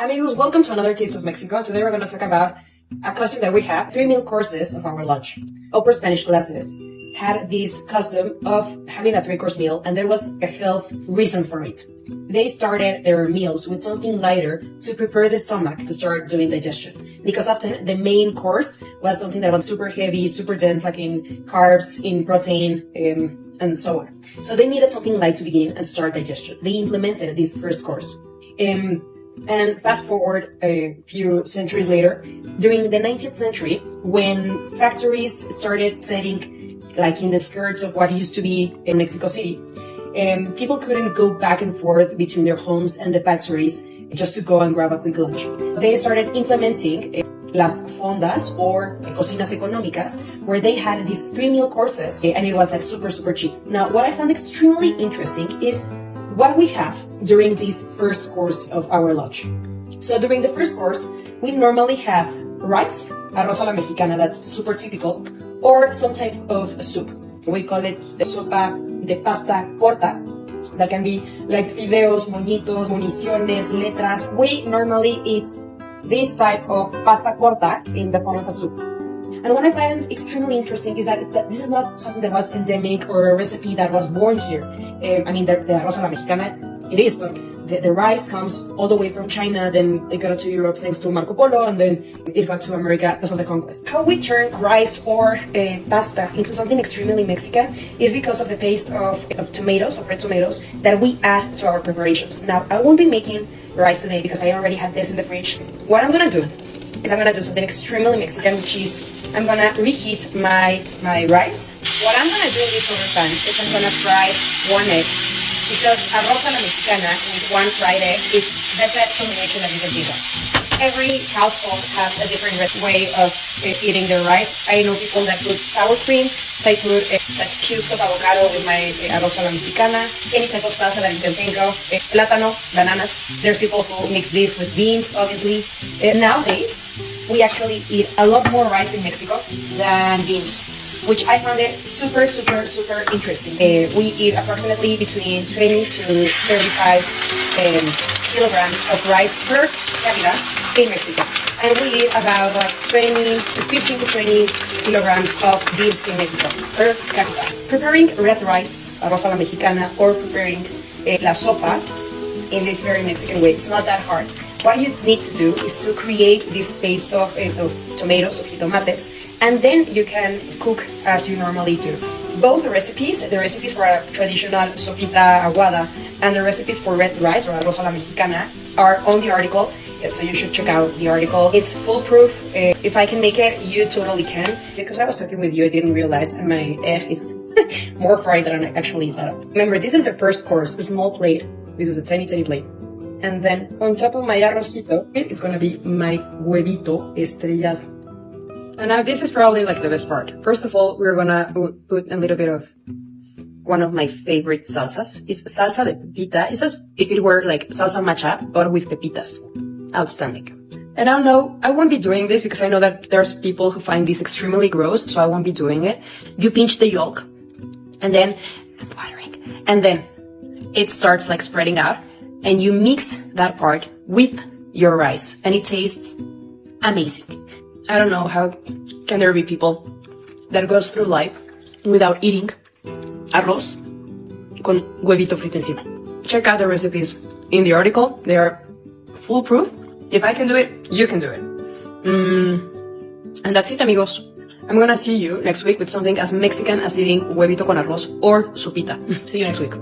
Amigos, welcome to another Taste of Mexico. Today we're going to talk about a custom that we have, 3 meal courses of our lunch. Upper Spanish classes had this custom of having a 3-course meal, and there was a health reason for it. They started their meals with something lighter to prepare the stomach to start doing digestion. Because often the main course was something that was super heavy, super dense, like in carbs, in protein, and so on. So they needed something light to begin and start digestion. They implemented this first course. And fast forward a few centuries later, during the 19th century, when factories started setting like in the skirts of what used to be in Mexico City, people couldn't go back and forth between their homes and the factories just to go and grab a quick lunch. They started implementing las fondas or cocinas económicas, where they had these 3 meal courses, and it was like super cheap. Now, what I found extremely interesting is what we have during this first course of our lunch. So during the first course, we normally have rice, arroz a la mexicana, that's super typical, or some type of soup. We call it sopa de pasta corta. That can be like fideos, moñitos, municiones, letras. We normally eat this type of pasta corta in the form of a soup. And what I find extremely interesting is that this is not something that was endemic or a recipe that was born here. The arroz a la mexicana, it is, but the rice comes all the way from China, then it got to Europe thanks to Marco Polo, and then it got to America because of the conquest. How we turn rice or pasta into something extremely Mexican is because of the paste of tomatoes, of red tomatoes, that we add to our preparations. Now, I won't be making rice today because I already had this in the fridge. What I'm gonna do is I'm gonna do something extremely Mexican, which is I'm gonna reheat my rice. What I'm gonna do in this other pan is I'm gonna fry 1 egg, because arroz a la mexicana with 1 fried egg is the best combination that you can think of. Every household has a different way of eating their rice. I know people that put sour cream. I put like cubes of avocado with my arroz a la mexicana. Any type of salsa that you can think of. Plátano, bananas. There's people who mix this with beans, obviously. Nowadays, we actually eat a lot more rice in Mexico than beans, which I found it super interesting. We eat approximately between 20 to 35 kilograms of rice per capita in Mexico. And we eat about 15 to 20 kilograms of beans in Mexico per capita. Preparing red rice, arroz a la mexicana, or preparing la sopa in this very Mexican way, it's not that hard. What you need to do is to create this paste of tomatoes, of jitomates, and then you can cook as you normally do. Both recipes, the recipes for a traditional sopita aguada and the recipes for red rice or arroz a la mexicana, are on the article, so you should check out the article. It's foolproof. If I can make it, you totally can. Because I was talking with you, I didn't realize, and my egg is more fried than I actually thought. Remember, this is the first course, a small plate. This is a tiny plate. And then on top of my arrocito, it's gonna be my huevito estrellado. And now this is probably like the best part. First of all, we're gonna put a little bit of one of my favorite salsas. It's salsa de pepita. It's as if it were like salsa macha, but with pepitas. Outstanding. And I know I won't be doing this because I know that there's people who find this extremely gross, so I won't be doing it. You pinch the yolk, and then I'm watering, and then it starts like spreading out, and you mix that part with your rice, and it tastes amazing. I don't know how can there be people that goes through life without eating arroz con huevito frito encima. Check out the recipes in the article. They are foolproof. If I can do it, you can do it. And that's it, amigos. I'm gonna see you next week with something as Mexican as eating huevito con arroz or sopita. See you next week.